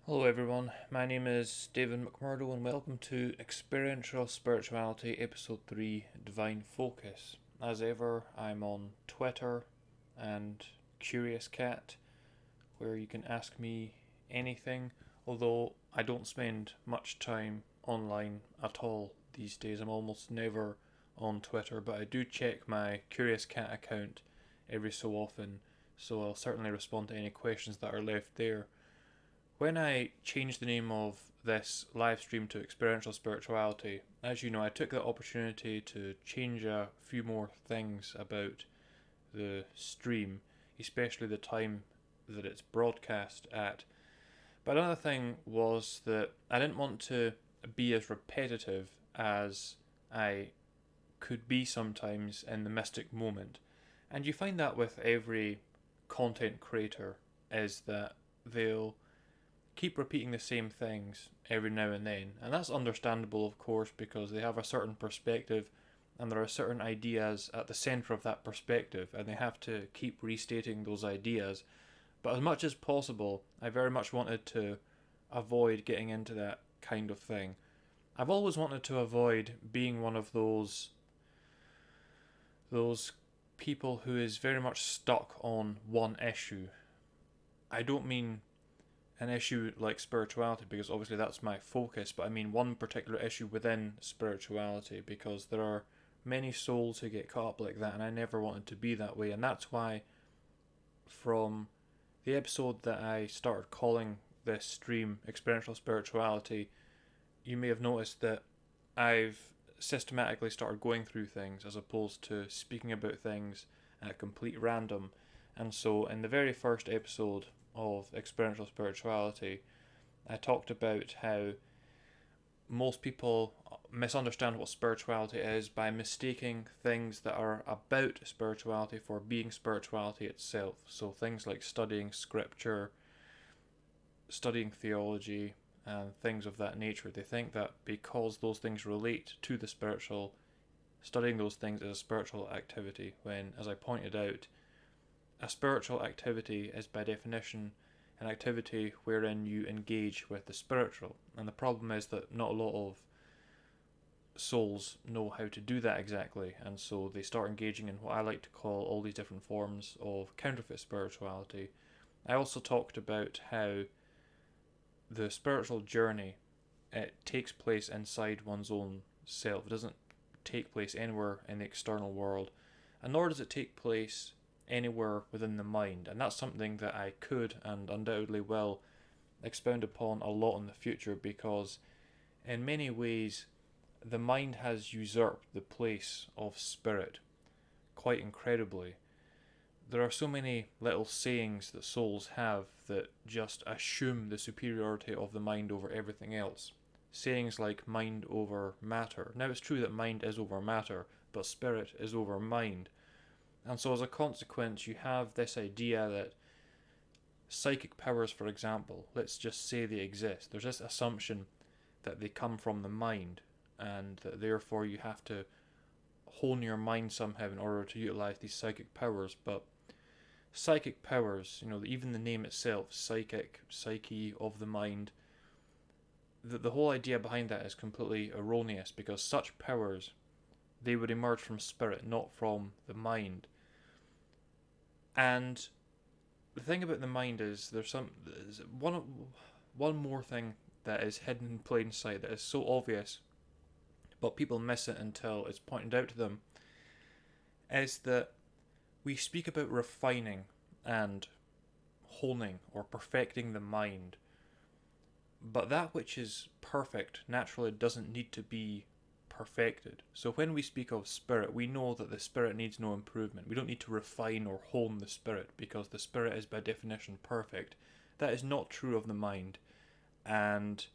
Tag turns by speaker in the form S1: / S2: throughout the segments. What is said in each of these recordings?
S1: Hello everyone, my name is David McMurdo and welcome to Experiential Spirituality Episode 3 Divine Focus. As ever, I'm on Twitter and Curious Cat, where you can ask me anything, although I don't spend much time online at all these days. I'm almost never on Twitter, but I do check my Curious Cat account every so often, so I'll certainly respond to any questions that are left there. When I changed the name of this live stream to Experiential Spirituality, as you know, I took the opportunity to change a few more things about the stream, especially the time that it's broadcast at. But another thing was that I didn't want to be as repetitive as I could be sometimes in the mystic moment. And you find that with every content creator, is that they'll keep repeating the same things every now and then. And that's understandable, of course, because they have a certain perspective and there are certain ideas at the centre of that perspective, and they have to keep restating those ideas. But as much as possible, I very much wanted to avoid getting into that kind of thing. I've always wanted to avoid being one of those people who is very much stuck on one issue. I don't mean an issue like spirituality, because obviously that's my focus, but I mean one particular issue within spirituality, because there are many souls who get caught up like that, and I never wanted to be that way. And that's why from the episode that I started calling this stream Experiential Spirituality, you may have noticed that I've systematically started going through things as opposed to speaking about things at complete random. And so in the very first episode of Experiential Spirituality, I talked about how most people misunderstand what spirituality is by mistaking things that are about spirituality for being spirituality itself. So things like studying scripture, studying theology, and things of that nature. They think that because those things relate to the spiritual, studying those things is a spiritual activity, when, as I pointed out, a spiritual activity is by definition an activity wherein you engage with the spiritual. And the problem is that not a lot of souls know how to do that exactly, and so they start engaging in what I like to call all these different forms of counterfeit spirituality. I also talked about how the spiritual journey, it takes place inside one's own self. It doesn't take place anywhere in the external world, and nor does it take place anywhere within the mind. And that's something that I could and undoubtedly will expound upon a lot in the future, because in many ways the mind has usurped the place of spirit quite incredibly. There are so many little sayings that souls have that just assume the superiority of the mind over everything else. Sayings like mind over matter. Now, it's true that mind is over matter, but spirit is over mind. And so as a consequence, you have this idea that psychic powers, for example, let's just say they exist. There's this assumption that they come from the mind, and that therefore you have to hone your mind somehow in order to utilize these psychic powers. But psychic powers, even the name itself, psychic, psyche of the mind, the whole idea behind that is completely erroneous, because such powers, they would emerge from spirit, not from the mind. And the thing about the mind is there's one more thing that is hidden in plain sight that is so obvious, but people miss it until it's pointed out to them, is that we speak about refining and honing or perfecting the mind, but that which is perfect naturally doesn't need to be perfected. So when we speak of spirit, we know that the spirit needs no improvement. We don't need to refine or hone the spirit, because the spirit is by definition perfect. That is not true of the mind. And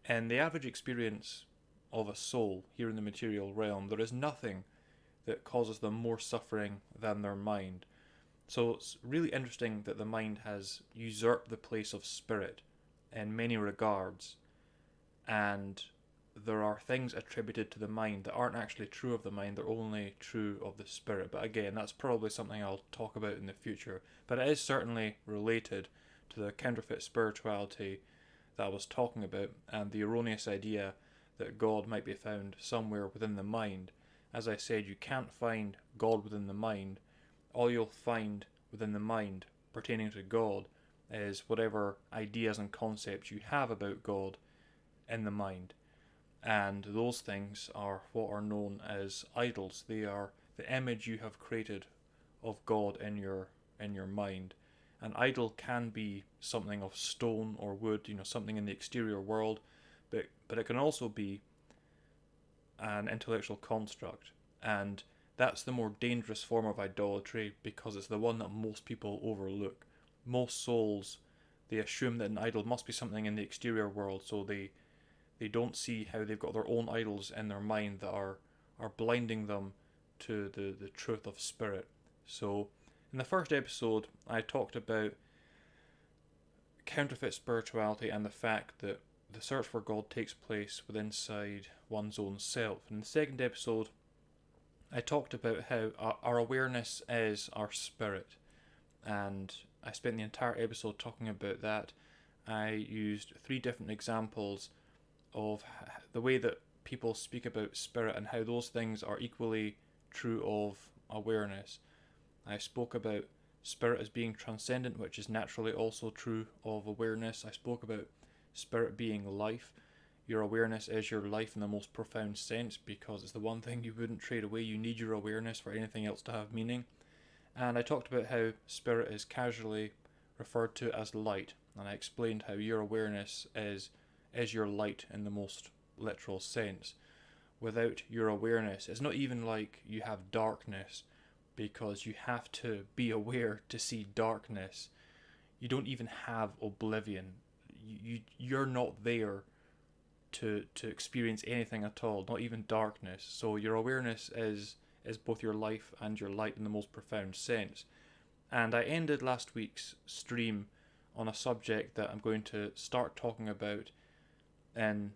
S1: in the average experience of a soul here in the material realm, there is nothing that causes them more suffering than their mind. So it's really interesting that the mind has usurped the place of spirit in many regards, and there are things attributed to the mind that aren't actually true of the mind, they're only true of the spirit. But again, that's probably something I'll talk about in the future. But it is certainly related to the counterfeit spirituality that I was talking about, and the erroneous idea that God might be found somewhere within the mind. As I said, you can't find God within the mind. All you'll find within the mind pertaining to God is whatever ideas and concepts you have about God in the mind. And those things are what are known as idols. They are the image you have created of God in your mind. An idol can be something of stone or wood, something in the exterior world, but it can also be an intellectual construct. And that's the more dangerous form of idolatry because it's the one that most people overlook. Most souls, they assume that an idol must be something in the exterior world, so they don't see how they've got their own idols in their mind that are blinding them to the truth of spirit. So in the first episode, I talked about counterfeit spirituality and the fact that the search for God takes place within inside one's own self. In the second episode, I talked about how our awareness is our spirit, and I spent the entire episode talking about that. I used 3 different examples of the way that people speak about spirit and how those things are equally true of awareness. I spoke about spirit as being transcendent, which is naturally also true of awareness. I spoke about spirit being life. Your awareness is your life in the most profound sense because it's the one thing you wouldn't trade away. You need your awareness for anything else to have meaning. And I talked about how spirit is casually referred to as light, and I explained how your awareness is your light in the most literal sense. Without your awareness, it's not even like you have darkness, because you have to be aware to see darkness. You don't even have oblivion. You're not there to experience anything at all, not even darkness. So your awareness is both your life and your light in the most profound sense. And I ended last week's stream on a subject that I'm going to start talking about in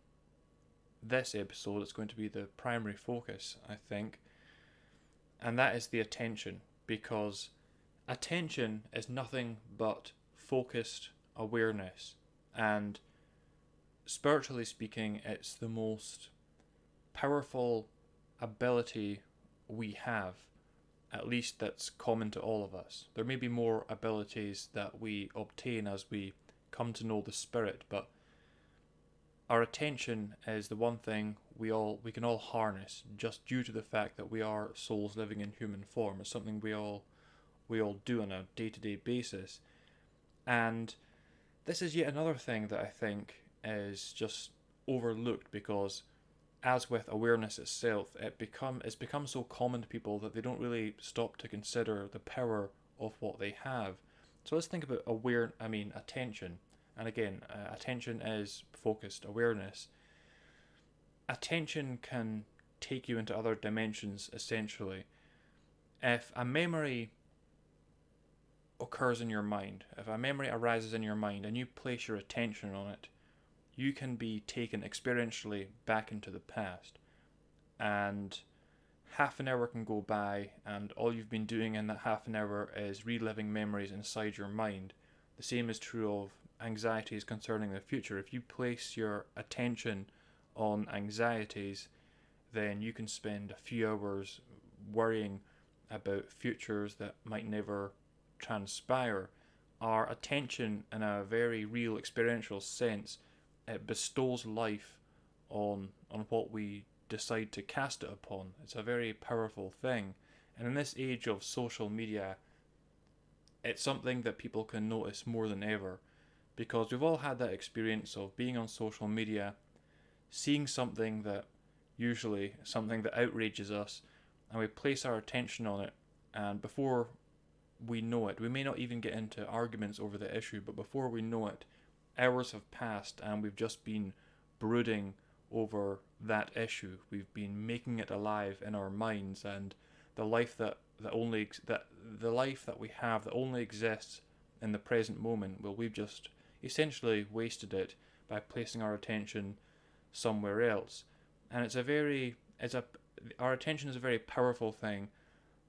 S1: this episode. It's going to be the primary focus, I think, and that is the attention, because attention is nothing but focused awareness, and spiritually speaking, it's the most powerful ability we have, at least that's common to all of us. There may be more abilities that we obtain as we come to know the Spirit, but our attention is the one thing we can all harness, just due to the fact that we are souls living in human form. It's something we all do on a day-to-day basis. And this is yet another thing that I think is just overlooked, because as with awareness itself, it's become so common to people that they don't really stop to consider the power of what they have. So let's think about attention. And again, attention is focused awareness. Attention can take you into other dimensions, essentially. If a memory occurs in your mind, if a memory arises in your mind and you place your attention on it, you can be taken experientially back into the past. And half an hour can go by, and all you've been doing in that half an hour is reliving memories inside your mind. The same is true of anxieties concerning the future. If you place your attention on anxieties, then you can spend a few hours worrying about futures that might never transpire. Our attention, in a very real experiential sense, it bestows life on what we decide to cast it upon. It's a very powerful thing. And in this age of social media, it's something that people can notice more than ever, because we've all had that experience of being on social media, seeing something that outrages us, and we place our attention on it, and before we know it, we may not even get into arguments over the issue, but before we know it, hours have passed and we've just been brooding over that issue. We've been making it alive in our minds, and the life that we have that only exists in the present moment, well, we've just essentially wasted it by placing our attention somewhere else. And our attention is a very powerful thing,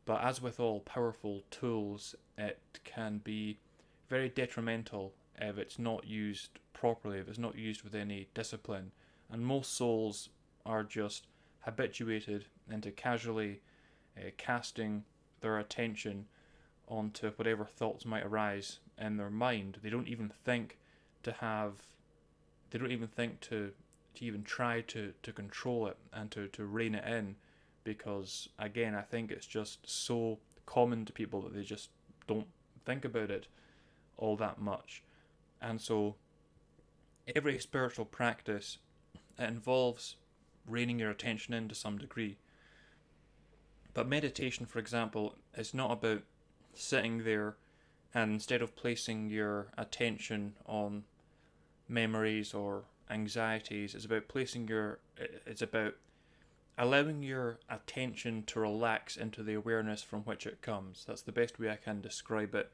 S1: but as with all powerful tools, it can be very detrimental if it's not used properly, if it's not used with any discipline. And most souls are just habituated into casually casting their attention onto whatever thoughts might arise in their mind. They don't even think to have, they don't even think to even try to control it and to rein it in, because again, I think it's just so common to people that they just don't think about it all that much. And so every spiritual practice, it involves reining your attention in to some degree. But meditation, for example, is not about sitting there and instead of placing your attention on memories or anxieties, it's about allowing your attention to relax into the awareness from which it comes. That's the best way I can describe it.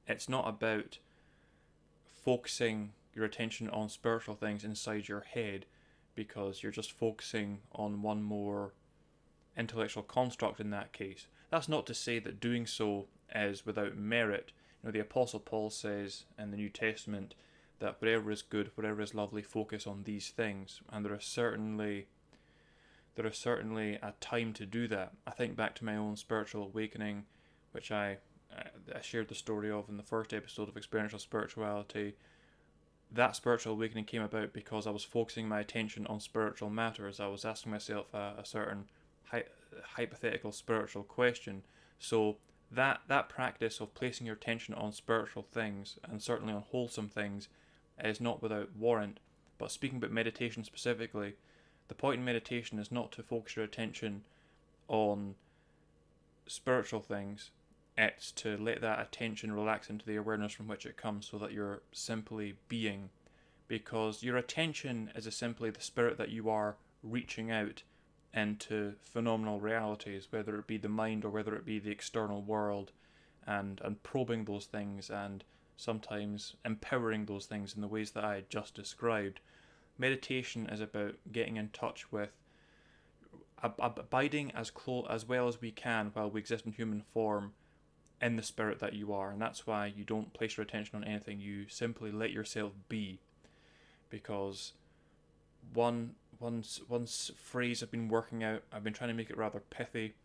S1: It's not about focusing your attention on spiritual things inside your head, because you're just focusing on one more intellectual construct in that case. That's not to say that doing so is without merit. The Apostle Paul says in the New Testament that whatever is good, whatever is lovely, focus on these things. And there is certainly a time to do that. I think back to my own spiritual awakening, which I shared the story of in the first episode of Experiential Spirituality. That spiritual awakening came about because I was focusing my attention on spiritual matters. I was asking myself a certain hypothetical spiritual question. So that practice of placing your attention on spiritual things, and certainly on wholesome things, is not without warrant. But speaking about meditation specifically, the point in meditation is not to focus your attention on spiritual things. It's to let that attention relax into the awareness from which it comes, so that you're simply being. Because your attention is simply the spirit that you are reaching out into phenomenal realities, whether it be the mind or whether it be the external world, and probing those things and sometimes empowering those things in the ways that I had just described. Meditation is about getting in touch with abiding as well as we can while we exist in human form in the spirit that you are. And that's why you don't place your attention on anything. You simply let yourself be. Because one phrase I've been working out, I've been trying to make it rather pithy,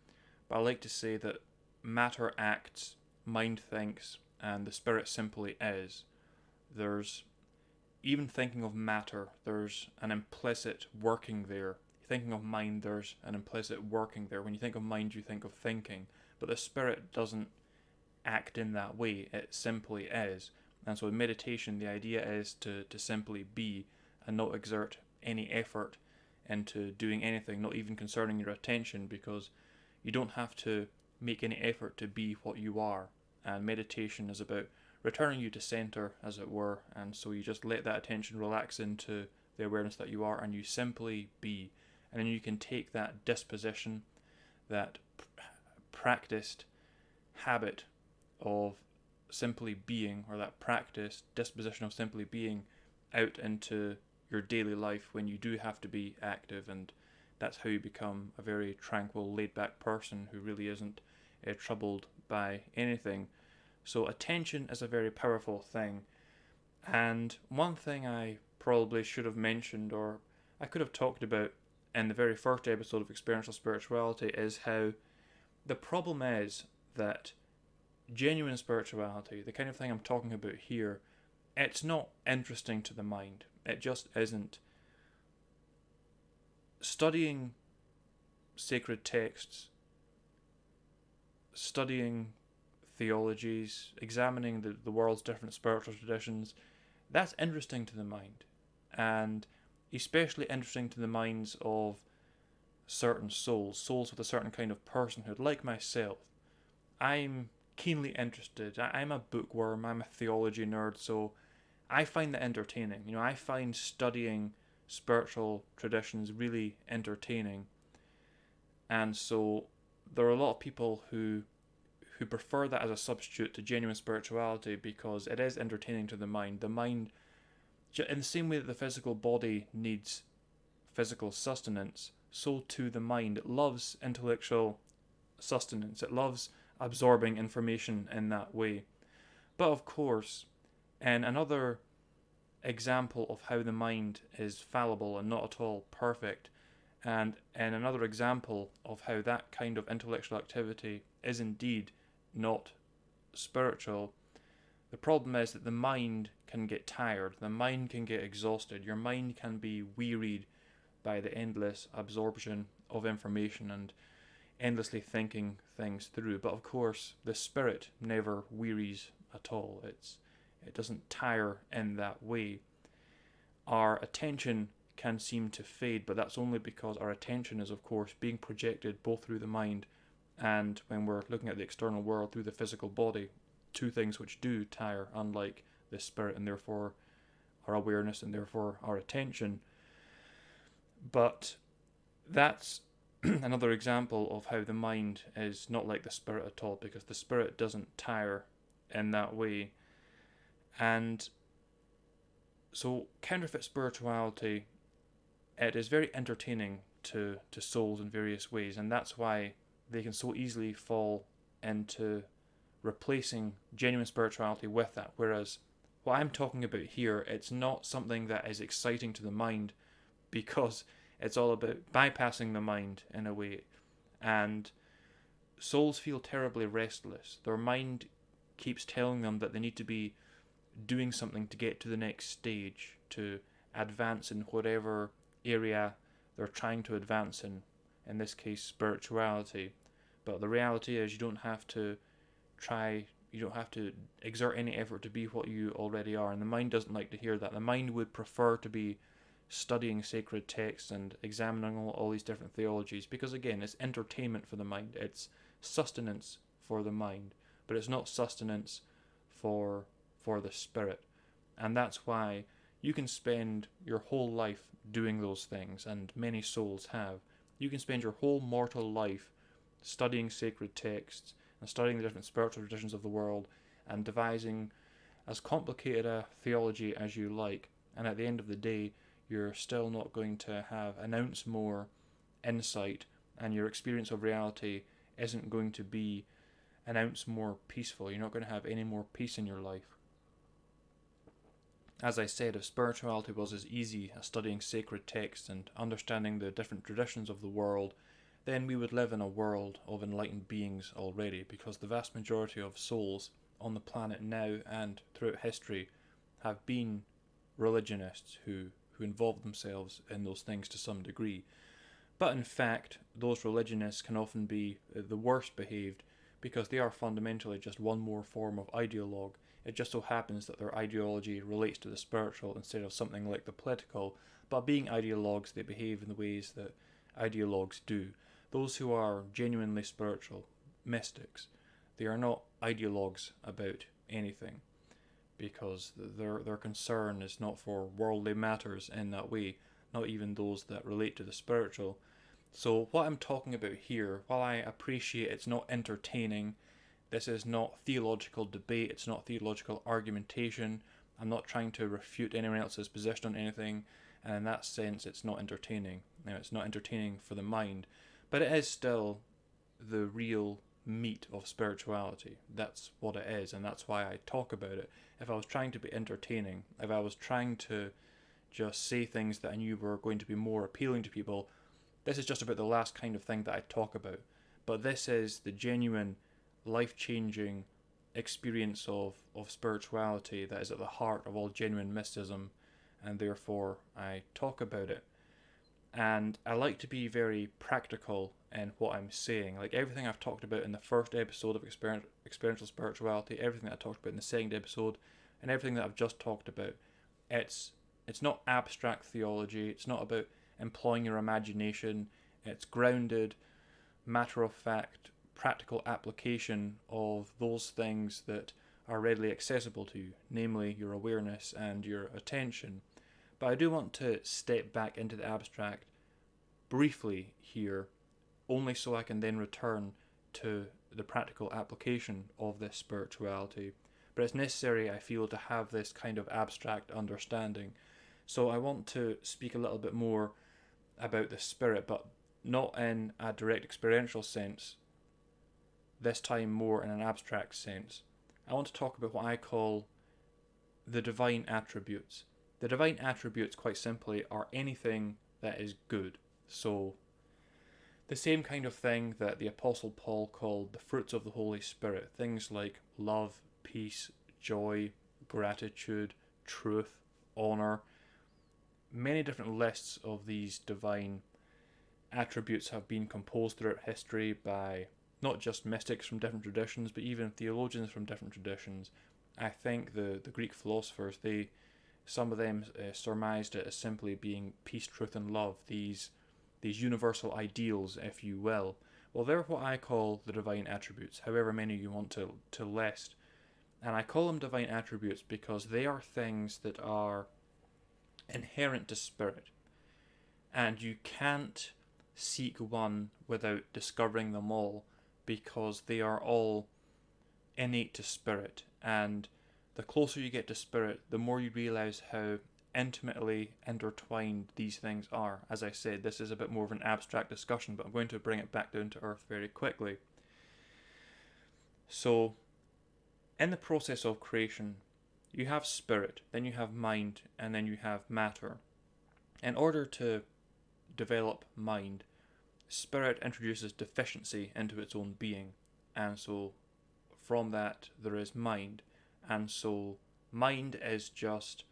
S1: but I like to say that matter acts, mind thinks, and the spirit simply is. There's, even thinking of matter, there's an implicit working there. Thinking of mind, there's an implicit working there. When you think of mind, you think of thinking, but the spirit doesn't act in that way. It simply is. And so in meditation, the idea is to simply be and not exert any effort into doing anything, not even concerning your attention, because you don't have to make any effort to be what you are. And meditation is about returning you to center, as it were, and so you just let that attention relax into the awareness that you are, and you simply be. And then you can take that disposition, that practiced habit of simply being, or that practiced disposition of simply being, out into your daily life when you do have to be active, and that's how you become a very tranquil, laid-back person who really isn't troubled by anything. So attention is a very powerful thing. And one thing I probably should have mentioned, or I could have talked about in the very first episode of Experiential Spirituality, is how the problem is that genuine spirituality, the kind of thing I'm talking about here, it's not interesting to the mind. It just isn't. Studying sacred texts, studying theologies, examining the world's different spiritual traditions, that's interesting to the mind, and especially interesting to the minds of certain souls with a certain kind of personhood, like myself. I'm keenly interested. I'm a bookworm, I'm a theology nerd, so I find that entertaining. I find studying spiritual traditions really entertaining. And so there are a lot of people who prefer that as a substitute to genuine spirituality, because it is entertaining to the mind. The mind, in the same way that the physical body needs physical sustenance, so too the mind. It loves intellectual sustenance. It loves absorbing information in that way. But of course, in another example of how the mind is fallible and not at all perfect, and another example of how that kind of intellectual activity is indeed not spiritual. The problem is that the mind can get tired, the mind can get exhausted, your mind can be wearied by the endless absorption of information and endlessly thinking things through. But of course, the spirit never wearies at all. It doesn't tire in that way. Our attention can seem to fade, but that's only because our attention is, of course, being projected both through the mind and when we're looking at the external world through the physical body. Two things which do tire, unlike the spirit and therefore our awareness and therefore our attention. But that's another example of how the mind is not like the spirit at all, because the spirit doesn't tire in that way. And so counterfeit spirituality, it is very entertaining to souls in various ways, and that's why they can so easily fall into replacing genuine spirituality with that. Whereas what I'm talking about here, it's not something that is exciting to the mind, because it's all about bypassing the mind in a way. And souls feel terribly restless. Their mind keeps telling them that they need to be doing something to get to the next stage, to advance in whatever area they're trying to advance in this case spirituality. But the reality is you don't have to exert any effort to be what you already are, and the mind doesn't like to hear that. The mind would prefer to be studying sacred texts and examining all these different theologies, because again, it's entertainment for the mind, it's sustenance for the mind, but it's not sustenance for the spirit. And that's why you can spend your whole life doing those things, and many souls have. You can spend your whole mortal life studying sacred texts and studying the different spiritual traditions of the world and devising as complicated a theology as you like, and at the end of the day you're still not going to have an ounce more insight, and your experience of reality isn't going to be an ounce more peaceful. You're not going to have any more peace in your life. As I said, if spirituality was as easy as studying sacred texts and understanding the different traditions of the world, then we would live in a world of enlightened beings already, because the vast majority of souls on the planet now and throughout history have been religionists who involve themselves in those things to some degree. But in fact, those religionists can often be the worst behaved, because they are fundamentally just one more form of ideologue. It just so happens that their ideology relates to the spiritual instead of something like the political, but being ideologues, they behave in the ways that ideologues do. Those who are genuinely spiritual, mystics, they are not ideologues about anything, because their concern is not for worldly matters in that way, not even those that relate to the spiritual. So what I'm talking about here, while I appreciate it's not entertaining, this is not theological debate, it's not theological argumentation, I'm not trying to refute anyone else's position on anything, and in that sense it's not entertaining. Now, it's not entertaining for the mind, but it is still the real meat of spirituality. That's what it is, and that's why I talk about it. If I was trying to be entertaining, if I was trying to just say things that I knew were going to be more appealing to people, this is just about the last kind of thing that I talk about. But this is the genuine, life-changing experience of spirituality that is at the heart of all genuine mysticism, and therefore I talk about it. And I like to be very practical in what I'm saying. Like everything I've talked about in the first episode of Experiential Spirituality, everything that I talked about in the second episode, and everything that I've just talked about, it's not abstract theology, it's not about employing your imagination, it's grounded, matter-of-fact, practical application of those things that are readily accessible to you, namely your awareness and your attention. But I do want to step back into the abstract briefly here, only so I can then return to the practical application of this spirituality. But it's necessary, I feel, to have this kind of abstract understanding. So I want to speak a little bit more about the spirit, but not in a direct experiential sense, this time more in an abstract sense. I want to talk about what I call the divine attributes. The divine attributes, quite simply, are anything that is good. So, the same kind of thing that the Apostle Paul called the fruits of the Holy Spirit, things like love, peace, joy, gratitude, truth, honour. Many different lists of these divine attributes have been composed throughout history by not just mystics from different traditions, but even theologians from different traditions. I think the Greek philosophers, some of them surmised it as simply being peace, truth, and love, these universal ideals, if you will. Well, they're what I call the divine attributes, however many you want to list. And I call them divine attributes because they are things that are inherent to spirit. And you can't seek one without discovering them all, because they are all innate to spirit. And the closer you get to spirit, the more you realise how intimately intertwined these things are. As I said, this is a bit more of an abstract discussion, but I'm going to bring it back down to earth very quickly. So, in the process of creation, you have spirit, then you have mind, and then you have matter. In order to develop mind, spirit introduces deficiency into its own being, and so from that there is mind, and so mind is just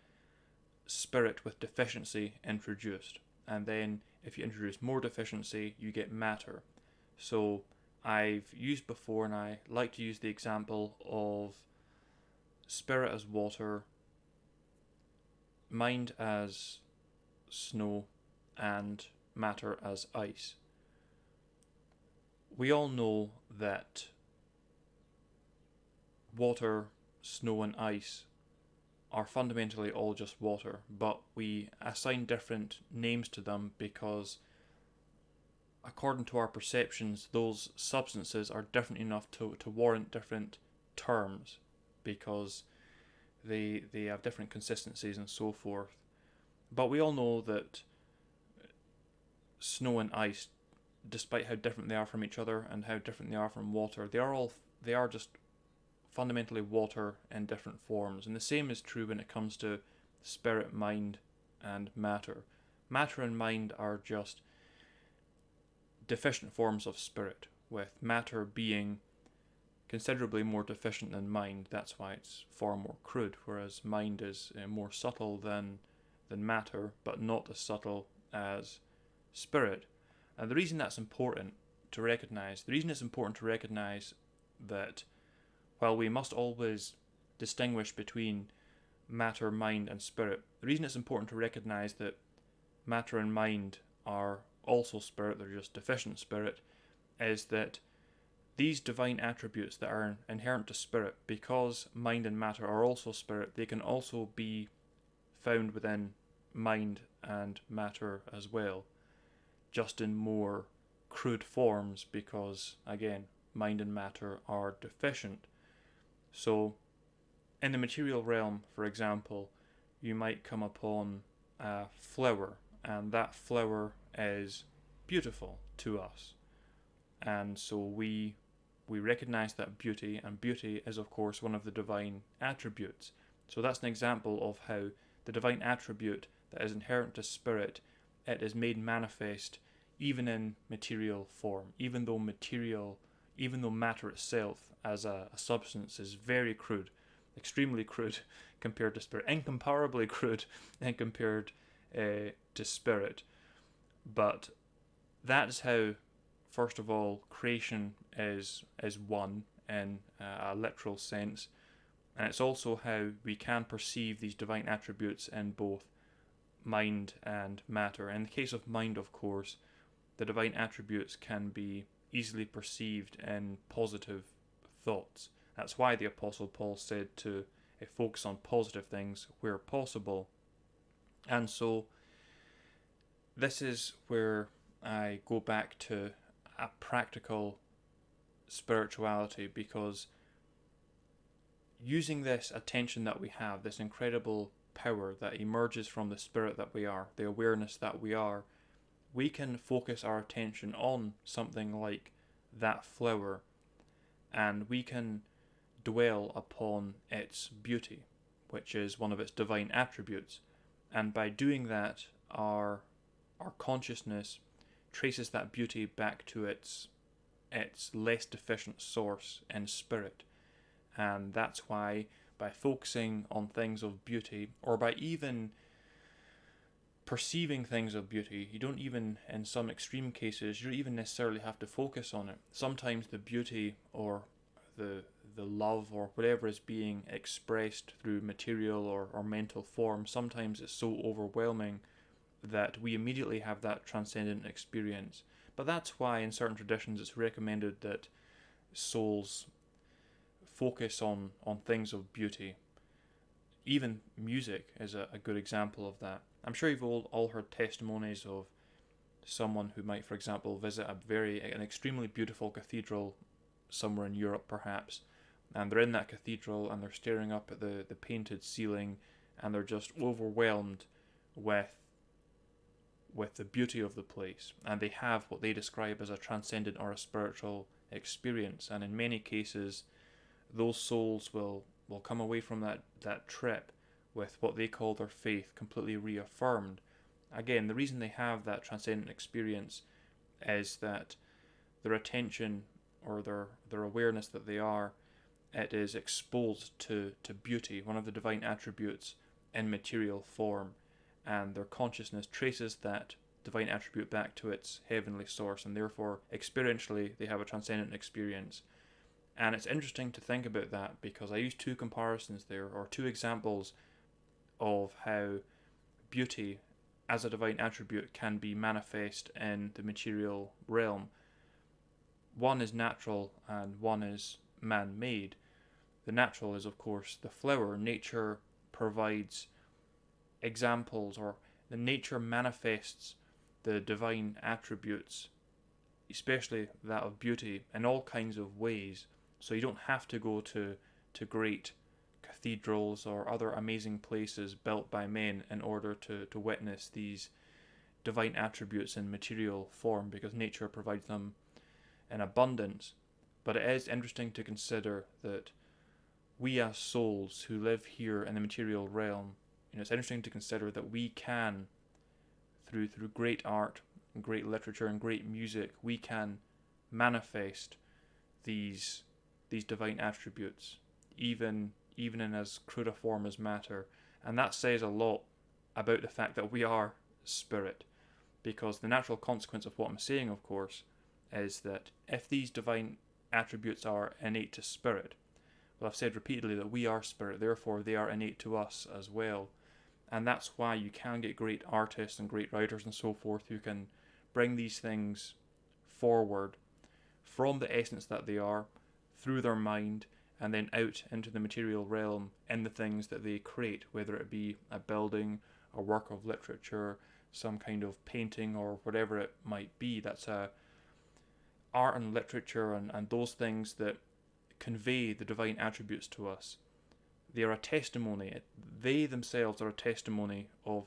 S1: spirit with deficiency introduced, and then if you introduce more deficiency you get matter. So I've used before, and I like to use the example of spirit as water, mind as snow, and matter as ice. We all know that water, snow, and ice are fundamentally all just water, but we assign different names to them because according to our perceptions, those substances are different enough to warrant different terms, because they have different consistencies and so forth. But we all know that snow and ice, despite how different they are from each other and how different they are from water, they are just fundamentally water in different forms. And the same is true when it comes to spirit, mind, and matter. Matter and mind are just deficient forms of spirit, with matter being considerably more deficient than mind. That's why it's far more crude, whereas mind is more subtle than matter, but not as subtle as spirit. And the reason that's important to recognise, that while we must always distinguish between matter, mind, and spirit, the reason it's important to recognise that matter and mind are also spirit, they're just deficient spirit, is that these divine attributes that are inherent to spirit, because mind and matter are also spirit, they can also be found within mind and matter as well, just in more crude forms, because again, mind and matter are deficient. So in the material realm, for example, you might come upon a flower, and that flower is beautiful to us, and so we recognize that beauty, and beauty is of course one of the divine attributes. So that's an example of how the divine attribute that is inherent to spirit, it is made manifest even in material form, even though matter itself as a substance is very crude, extremely crude compared to spirit, incomparably crude and compared to spirit. But that's how, first of all, creation is one in a literal sense, and it's also how we can perceive these divine attributes in both mind and matter. In the case of mind, of course, the divine attributes can be easily perceived in positive thoughts. That's why the Apostle Paul said to focus on positive things where possible. And so this is where I go back to a practical spirituality, because using this attention that we have, this incredible power that emerges from the spirit that we are, the awareness that we are, we can focus our attention on something like that flower, and we can dwell upon its beauty, which is one of its divine attributes. And by doing that, our consciousness traces that beauty back to its less deficient source in spirit. And that's why, by focusing on things of beauty, or by even perceiving things of beauty, you don't even, in some extreme cases, you don't even necessarily have to focus on it. Sometimes the beauty or the love or whatever is being expressed through material or mental form, sometimes it's so overwhelming that we immediately have that transcendent experience. But that's why in certain traditions it's recommended that souls focus on things of beauty. Even music is a good example of that. I'm sure you've all heard testimonies of someone who might, for example, visit an extremely beautiful cathedral somewhere in Europe perhaps, and they're in that cathedral and they're staring up at the painted ceiling and they're just overwhelmed with the beauty of the place, and they have what they describe as a transcendent or a spiritual experience. And in many cases those souls will come away from that trip with what they call their faith completely reaffirmed. Again, the reason they have that transcendent experience is that their attention or their awareness that it is exposed to beauty, one of the divine attributes in material form, and their consciousness traces that divine attribute back to its heavenly source, and therefore experientially they have a transcendent experience. And it's interesting to think about that, because I use two comparisons there, or two examples of how beauty as a divine attribute can be manifest in the material realm. One is natural and one is man-made. The natural is, of course, the flower. Nature provides examples, or the nature manifests the divine attributes, especially that of beauty, in all kinds of ways. So you don't have to go to great cathedrals or other amazing places built by men in order to witness these divine attributes in material form, because nature provides them in abundance. But it is interesting to consider that we as souls who live here in the material realm, it's interesting to consider that we can, through great art and great literature and great music, we can manifest these divine attributes, even in as crude a form as matter. And that says a lot about the fact that we are spirit, because the natural consequence of what I'm saying, of course, is that if these divine attributes are innate to spirit, well, I've said repeatedly that we are spirit, therefore they are innate to us as well. And that's why you can get great artists and great writers and so forth who can bring these things forward from the essence that they are, through their mind, and then out into the material realm in the things that they create, whether it be a building, a work of literature, some kind of painting, or whatever it might be. That's art and literature and those things that convey the divine attributes to us. They are a testimony. They themselves are a testimony of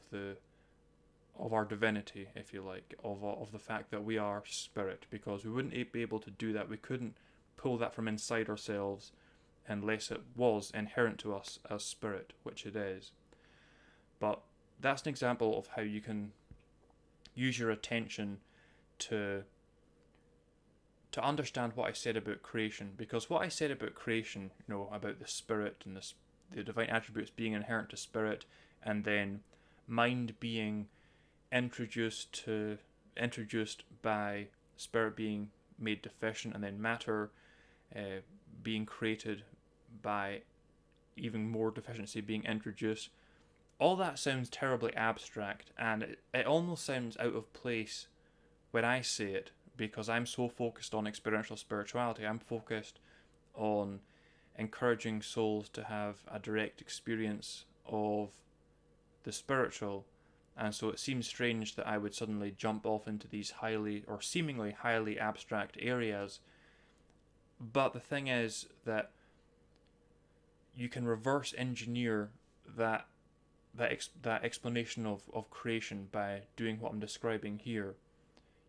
S1: our divinity, if you like, of the fact that we are spirit, because we wouldn't be able to do that. We couldn't pull that from inside ourselves unless it was inherent to us as spirit, which it is. But that's an example of how you can use your attention to understand what I said about creation, because what I said about creation, about the spirit and the divine attributes being inherent to spirit, and then mind being introduced by spirit being made deficient, and then matter being created by even more deficiency being introduced. All that sounds terribly abstract, and it almost sounds out of place when I say it, because I'm so focused on experiential spirituality. I'm focused on encouraging souls to have a direct experience of the spiritual, and so it seems strange that I would suddenly jump off into these highly, or seemingly highly abstract areas. But the thing is that you can reverse engineer that explanation of creation by doing what I'm describing here.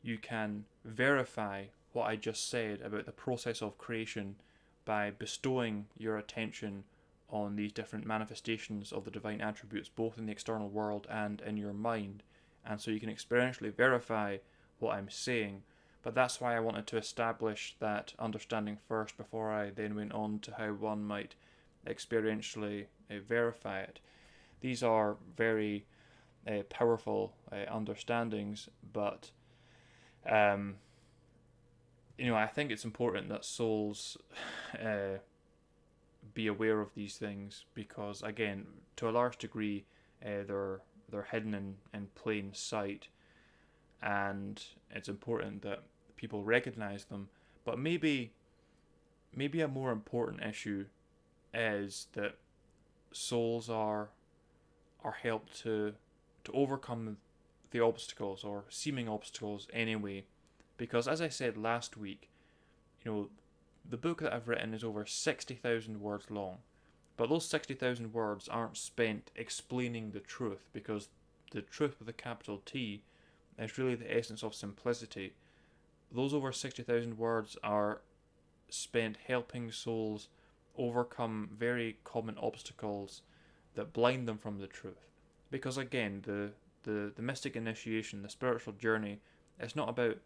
S1: You can verify what I just said about the process of creation by bestowing your attention on these different manifestations of the divine attributes, both in the external world and in your mind. And so you can experientially verify what I'm saying. But that's why I wanted to establish that understanding first before I then went on to how one might experientially verify it. These are very powerful understandings, but I think it's important that souls be aware of these things, because again, to a large degree, they're hidden in plain sight, and it's important that people recognize them. But maybe a more important issue is that souls are helped to overcome the obstacles, or seeming obstacles anyway, because as I said last week, the book that I've written is over 60,000 words long, but those 60,000 words aren't spent explaining the truth, because the truth with a capital T is really the essence of simplicity. Those over 60,000 words are spent helping souls overcome very common obstacles that blind them from the truth. Because again, the mystic initiation, the spiritual journey, it's not about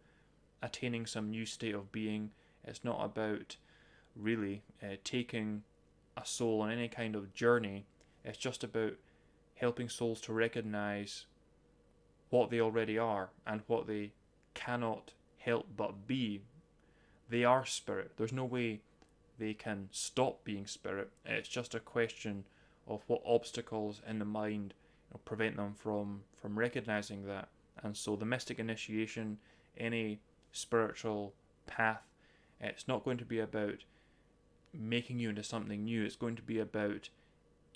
S1: attaining some new state of being. It's not about really taking a soul on any kind of journey. It's just about helping souls to recognize what they already are and what they cannot help but be. They are spirit. There's no way they can stop being spirit. It's just a question of what obstacles in the mind prevent them from recognizing that. And so the mystic initiation, any spiritual path, it's not going to be about making you into something new. It's going to be about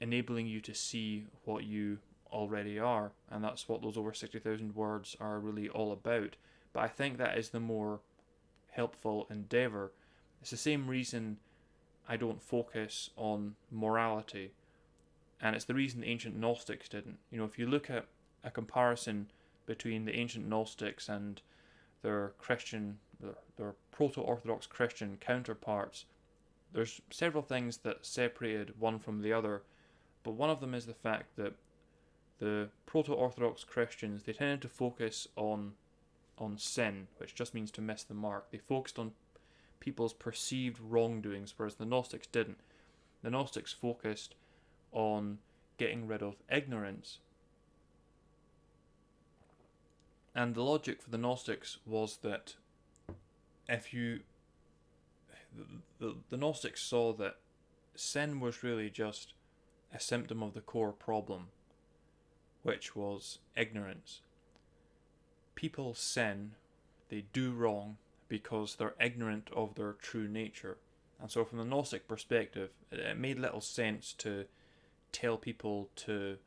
S1: enabling you to see what you already are. And that's what those over 60,000 words are really all about. But I think that is the more helpful endeavour. It's the same reason I don't focus on morality. And it's the reason the ancient Gnostics didn't. If you look at a comparison between the ancient Gnostics and their proto-Orthodox Christian counterparts, there's several things that separated one from the other, but one of them is the fact that the proto-Orthodox Christians, they tended to focus on sin, which just means to miss the mark. They focused on people's perceived wrongdoings, whereas the Gnostics didn't. The Gnostics focused on getting rid of ignorance. And the logic for the Gnostics was that the Gnostics saw that sin was really just a symptom of the core problem, which was ignorance. People sin, they do wrong because they're ignorant of their true nature. And so from the Gnostic perspective, it made little sense to tell people to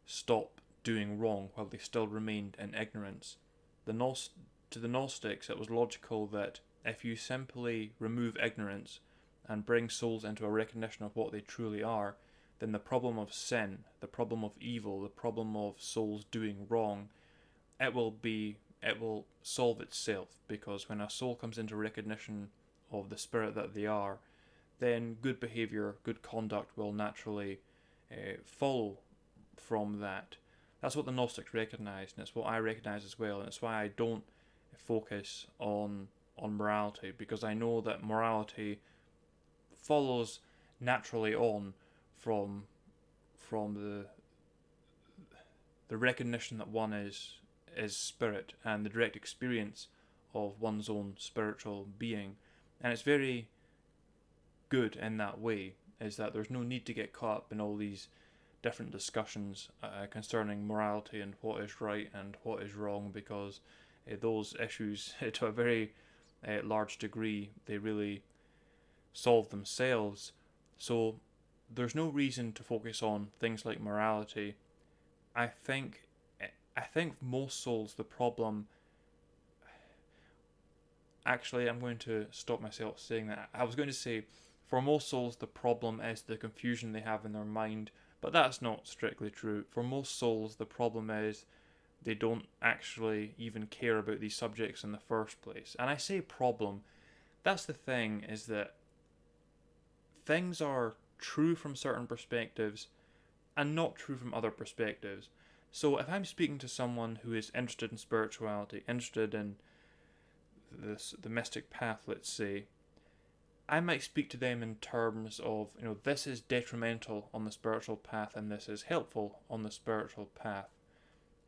S1: stop doing wrong while they still remained in ignorance. To the Gnostics, it was logical that if you simply remove ignorance and bring souls into a recognition of what they truly are, then the problem of sin, the problem of evil, the problem of souls doing wrong, it will solve itself, because when a soul comes into recognition of the spirit that they are, then good behaviour, good conduct will naturally follow from that. That's what the Gnostics recognised, and it's what I recognise as well, and it's why I don't focus on morality, because I know that morality follows naturally on from the recognition that one is spirit and the direct experience of one's own spiritual being. And it's very good in that way, is that there's no need to get caught up in all these different discussions concerning morality and what is right and what is wrong, because those issues, to a very large degree, they really solve themselves. So there's no reason to focus on things like morality. I think most souls, the problem... Actually, I'm going to stop myself saying that. I was going to say, for most souls, the problem is the confusion they have in their mind, but that's not strictly true. For most souls, the problem is they don't actually even care about these subjects in the first place. And I say problem, that's the thing, is that things are true from certain perspectives and not true from other perspectives. So if I'm speaking to someone who is interested in spirituality, interested in the mystic path, let's say, I might speak to them in terms of, this is detrimental on the spiritual path and this is helpful on the spiritual path.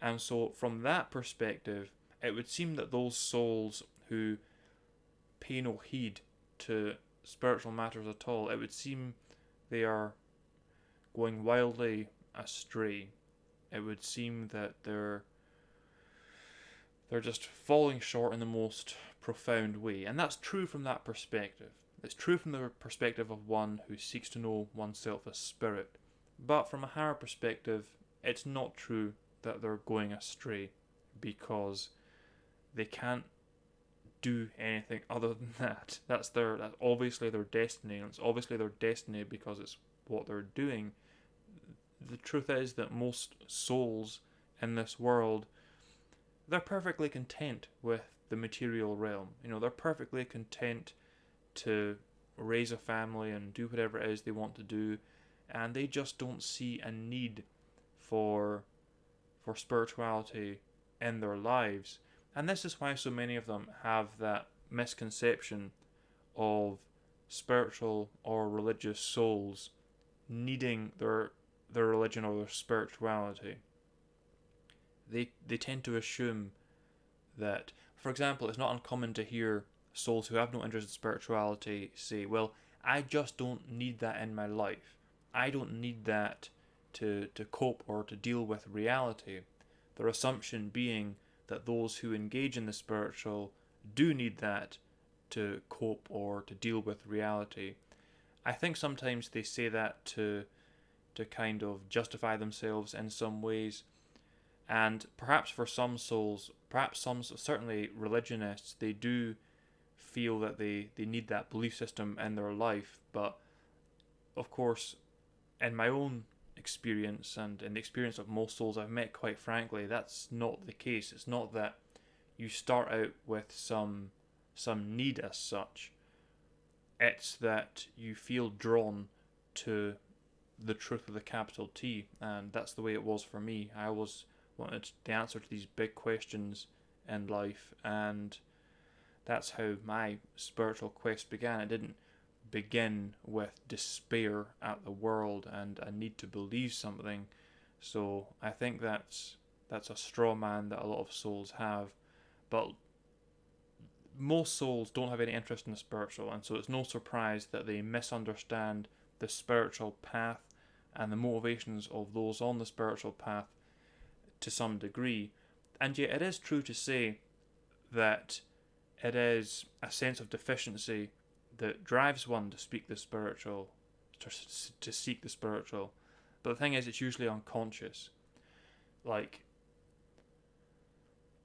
S1: And so from that perspective, it would seem that those souls who pay no heed to spiritual matters at all, it would seem they are going wildly astray. It would seem that they're just falling short in the most profound way. And that's true from that perspective. It's true from the perspective of one who seeks to know oneself as spirit. But from a higher perspective, it's not true that they're going astray, because they can't do anything other than that. That's obviously their destiny, and it's obviously their destiny because it's what they're doing. The truth is that most souls in this world, they're perfectly content with the material realm. They're perfectly content to raise a family and do whatever it is they want to do, and they just don't see a need for spirituality in their lives. And this is why so many of them have that misconception of spiritual or religious souls needing their religion or their spirituality. They tend to assume that, for example, it's not uncommon to hear souls who have no interest in spirituality say, well, I just don't need that in my life. I don't need that to cope or to deal with reality. Their assumption being that those who engage in the spiritual do need that to cope or to deal with reality. I think sometimes they say that to kind of justify themselves in some ways, and perhaps for some souls, perhaps some, certainly religionists, they do feel that they need that belief system in their life. But of course, in my own experience and in the experience of most souls I've met, quite frankly, that's not the case. It's not that you start out with some need as such. It's that you feel drawn to the truth with a capital T, and that's the way it was for me. I always wanted the answer to these big questions in life, and that's how my spiritual quest began. It didn't begin with despair at the world and a need to believe something. So I think that's a straw man that a lot of souls have. But most souls don't have any interest in the spiritual, and so it's no surprise that they misunderstand the spiritual path and the motivations of those on the spiritual path to some degree. And yet it is true to say that it is a sense of deficiency that drives one to speak the spiritual, to seek the spiritual. But the thing is, it's usually unconscious. Like,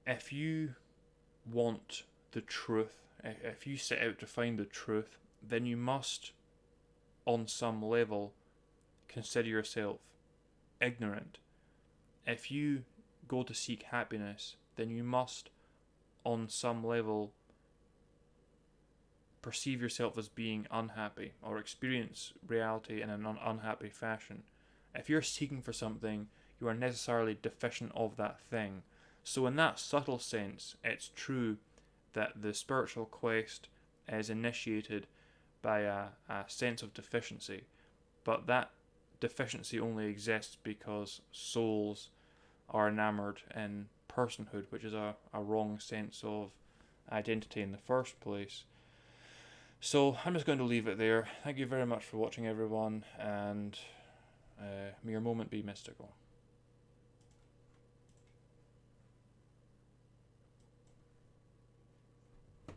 S1: if you want the truth, if you set out to find the truth, then you must, on some level, consider yourself ignorant. If you go to seek happiness, then you must, on some level, perceive yourself as being unhappy or experience reality in an unhappy fashion. If you're seeking for something, you are necessarily deficient of that thing. So in that subtle sense, it's true that the spiritual quest is initiated by a sense of deficiency, but that deficiency only exists because souls are enamored in personhood, which is a wrong sense of identity in the first place. So I'm just going to leave it there. Thank you very much for watching, everyone, and may your moment be mystical.